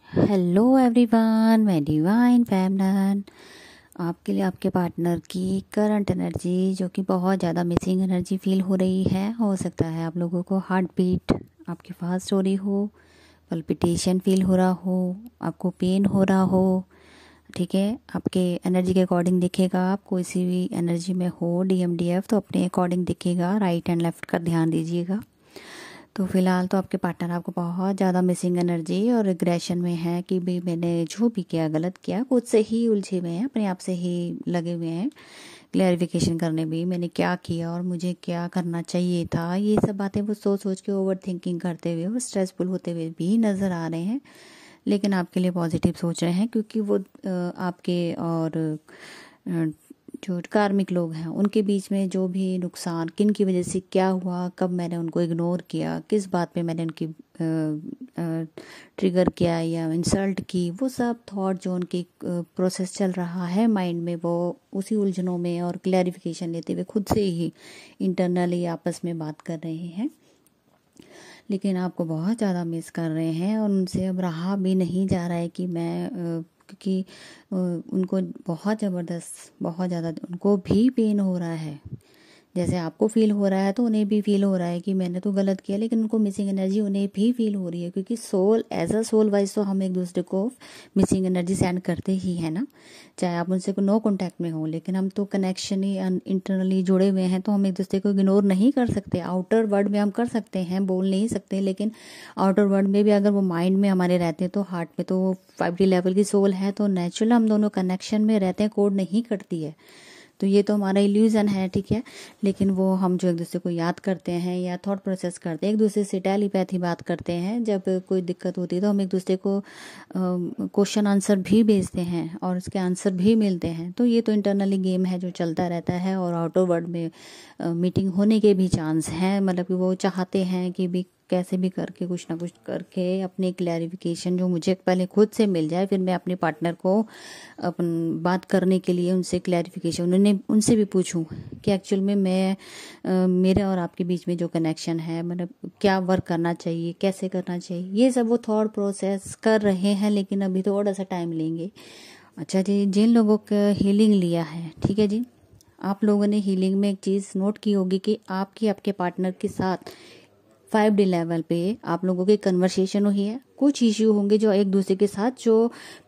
Hello everyone, मैं divine फेमनन आपके लिए आपके पार्टनर की करंट एनर्जी जो कि बहुत ज़्यादा मिसिंग एनर्जी फील हो रही है। हो सकता है आप लोगों को हार्ट बीट आपकी फास्ट हो रही हो, पल्पिटेशन फील हो रहा हो, आपको पेन हो रहा हो। ठीक है, आपके एनर्जी के अकॉर्डिंग दिखेगा। आप कोई सी भी एनर्जी में हो DMDF तो अपने अकॉर्डिंग दिखेगा। राइट एंड लेफ्ट का ध्यान दीजिएगा। तो फिलहाल तो आपके पार्टनर आपको बहुत ज़्यादा मिसिंग एनर्जी और एग्रेशन में है कि भाई मैंने जो भी किया गलत किया, खुद से ही उलझे हुए हैं, अपने आप से ही लगे हुए हैं क्लैरिफिकेशन करने भी मैंने क्या किया और मुझे क्या करना चाहिए था। ये सब बातें वो सोच सोच के ओवर थिंकिंग करते हुए वो स्ट्रेसफुल होते हुए भी नज़र आ रहे हैं, लेकिन आपके लिए पॉजिटिव सोच रहे हैं क्योंकि वो आपके और जो कार्मिक लोग हैं उनके बीच में जो भी नुकसान किन की वजह से क्या हुआ, कब मैंने उनको इग्नोर किया, किस बात पे मैंने उनकी ट्रिगर किया या इंसल्ट की, वो सब थॉट जो उनकी प्रोसेस चल रहा है माइंड में, वो उसी उलझनों में और क्लैरिफिकेशन लेते हुए खुद से ही इंटरनली आपस में बात कर रहे हैं। लेकिन आपको बहुत ज़्यादा मिस कर रहे हैं और उनसे अब रहा भी नहीं जा रहा है कि मैं क्योंकि उनको बहुत ज़बरदस्त बहुत ज़्यादा उनको भी पेन हो रहा है। जैसे आपको फील हो रहा है तो उन्हें भी फील हो रहा है कि मैंने तो गलत किया, लेकिन उनको मिसिंग एनर्जी उन्हें भी फील हो रही है क्योंकि soul as a soul wise तो हम एक दूसरे को मिसिंग एनर्जी सेंड करते ही है ना, चाहे आप उनसे को नो कांटेक्ट में हो, लेकिन हम तो कनेक्शन ही इंटरनली जुड़े हुए हैं तो हम एक दूसरे को इग्नोर नहीं कर सकते। आउटर वर्ड में हम कर सकते हैं, बोल नहीं सकते, लेकिन आउटर वर्ड में भी अगर वो माइंड में हमारे रहते हैं तो हार्ट में तो 5D लेवल की सोल है तो नेचुरल हम दोनों कनेक्शन में रहते हैं, कोड नहीं करती है। तो ये तो हमारा इल्यूजन है, ठीक है। लेकिन वो हम जो एक दूसरे को याद करते हैं या थॉट प्रोसेस करते हैं, एक दूसरे से टेलीपैथी बात करते हैं, जब कोई दिक्कत होती है तो हम एक दूसरे को क्वेश्चन आंसर भी भेजते हैं और उसके आंसर भी मिलते हैं। तो ये तो इंटरनली गेम है जो चलता रहता है और आउटर वर्ल्ड में मीटिंग होने के भी चांस हैं, मतलब कि वो चाहते हैं कि भी कैसे भी करके कुछ ना कुछ करके अपनी क्लैरिफिकेशन जो मुझे पहले खुद से मिल जाए, फिर मैं अपने पार्टनर को अपन बात करने के लिए उनसे क्लैरिफिकेशन उनसे भी पूछूं कि एक्चुअल में मेरे और आपके बीच में जो कनेक्शन है, मतलब क्या वर्क करना चाहिए, कैसे करना चाहिए, ये सब वो थॉट प्रोसेस कर रहे हैं, लेकिन अभी थोड़ा सा टाइम लेंगे। अच्छा जी, जिन लोगों का हीलिंग लिया है, ठीक है जी, आप लोगों ने हीलिंग में एक चीज़ नोट की होगी कि आपके पार्टनर के साथ 5D लेवल पे आप लोगों की कन्वर्सेशन हुई है। कुछ इश्यू होंगे जो एक दूसरे के साथ जो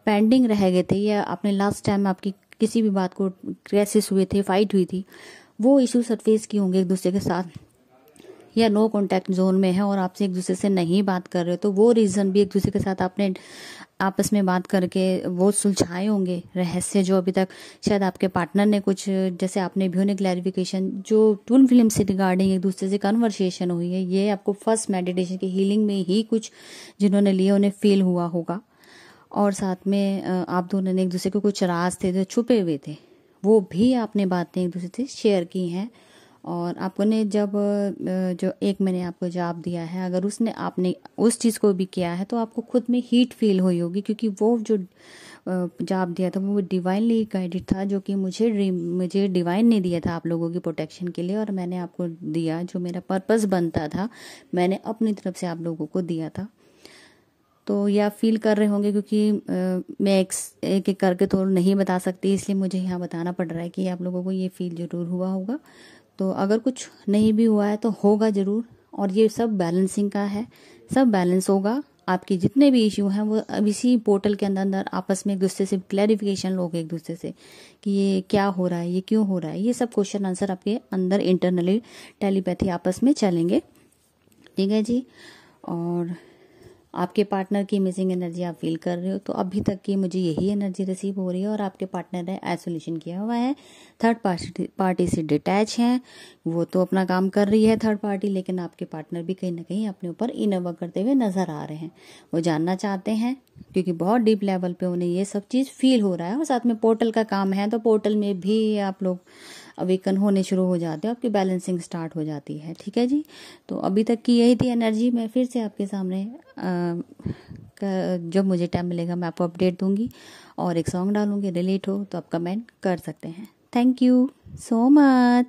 पेंडिंग रह गए थे, या आपने लास्ट टाइम आपकी किसी भी बात को क्राइसिस हुए थे, फाइट हुई थी, वो इश्यू सरफेस किए होंगे एक दूसरे के साथ, या नो कांटेक्ट जोन में है और आपसे एक दूसरे से नहीं बात कर रहे हो तो वो रीज़न भी एक दूसरे के साथ आपने आपस में बात करके वो सुलझाए होंगे रहस्य जो अभी तक शायद आपके पार्टनर ने कुछ, जैसे आपने भी उन्हें क्लैरिफिकेशन जो ट्विन फिल्म से रिगार्डिंग एक दूसरे से कन्वर्सेशन हुई है, ये आपको फर्स्ट मेडिटेशन की हीलिंग में ही कुछ जिन्होंने लिए उन्हें फील हुआ होगा। और साथ में आप दोनों ने एक दूसरे को कुछ राज थे जो छुपे हुए थे, वो भी आपने बातें एक दूसरे से शेयर की हैं। और आपको ने जब जो एक मैंने आपको जवाब दिया है, अगर उसने आपने उस चीज़ को भी किया है तो आपको खुद में हीट फील हुई होगी, क्योंकि वो जो जवाब दिया था वो डिवाइनली गाइडेड था, जो कि मुझे डिवाइन ने दिया था आप लोगों की प्रोटेक्शन के लिए, और मैंने आपको दिया जो मेरा पर्पस बनता था, मैंने अपनी तरफ से आप लोगों को दिया था। तो या फील कर रहे होंगे क्योंकि मैं एक एक करके तो नहीं बता सकती, इसलिए मुझे यहाँ बताना पड़ रहा है कि आप लोगों को ये फील जरूर हुआ होगा। तो अगर कुछ नहीं भी हुआ है तो होगा ज़रूर, और ये सब बैलेंसिंग का है, सब बैलेंस होगा। आपके जितने भी इश्यू हैं वो अब इसी पोर्टल के अंदर अंदर आपस में एक दूसरे से क्लैरिफिकेशन लोगे एक दूसरे से कि ये क्या हो रहा है, ये क्यों हो रहा है, ये सब क्वेश्चन आंसर आपके अंदर इंटरनली टेलीपैथी आपस में चलेंगे, ठीक है जी। और आपके पार्टनर की मिसिंग एनर्जी आप फील कर रहे हो तो अभी तक की मुझे यही एनर्जी रिसीव हो रही है, और आपके पार्टनर ने आइसोलेशन किया हुआ है, थर्ड पार्टी से डिटैच है, वो तो अपना काम कर रही है थर्ड पार्टी, लेकिन आपके पार्टनर भी कहीं ना कहीं अपने ऊपर इनर वर्क करते हुए नजर आ रहे हैं। वो जानना चाहते हैं क्योंकि बहुत डीप लेवल पे उन्हें ये सब चीज़ फील हो रहा है, और साथ में पोर्टल का काम है तो पोर्टल में भी आप लोग अवेकन होने शुरू हो जाते हो, आपकी बैलेंसिंग स्टार्ट हो जाती है, ठीक है जी। तो अभी तक की यही थी एनर्जी। मैं फिर से आपके सामने जब मुझे टाइम मिलेगा मैं आपको अपडेट दूंगी और एक सॉन्ग डालूंगी, रिलेट हो तो आप कमेंट कर सकते हैं। Thank you so much.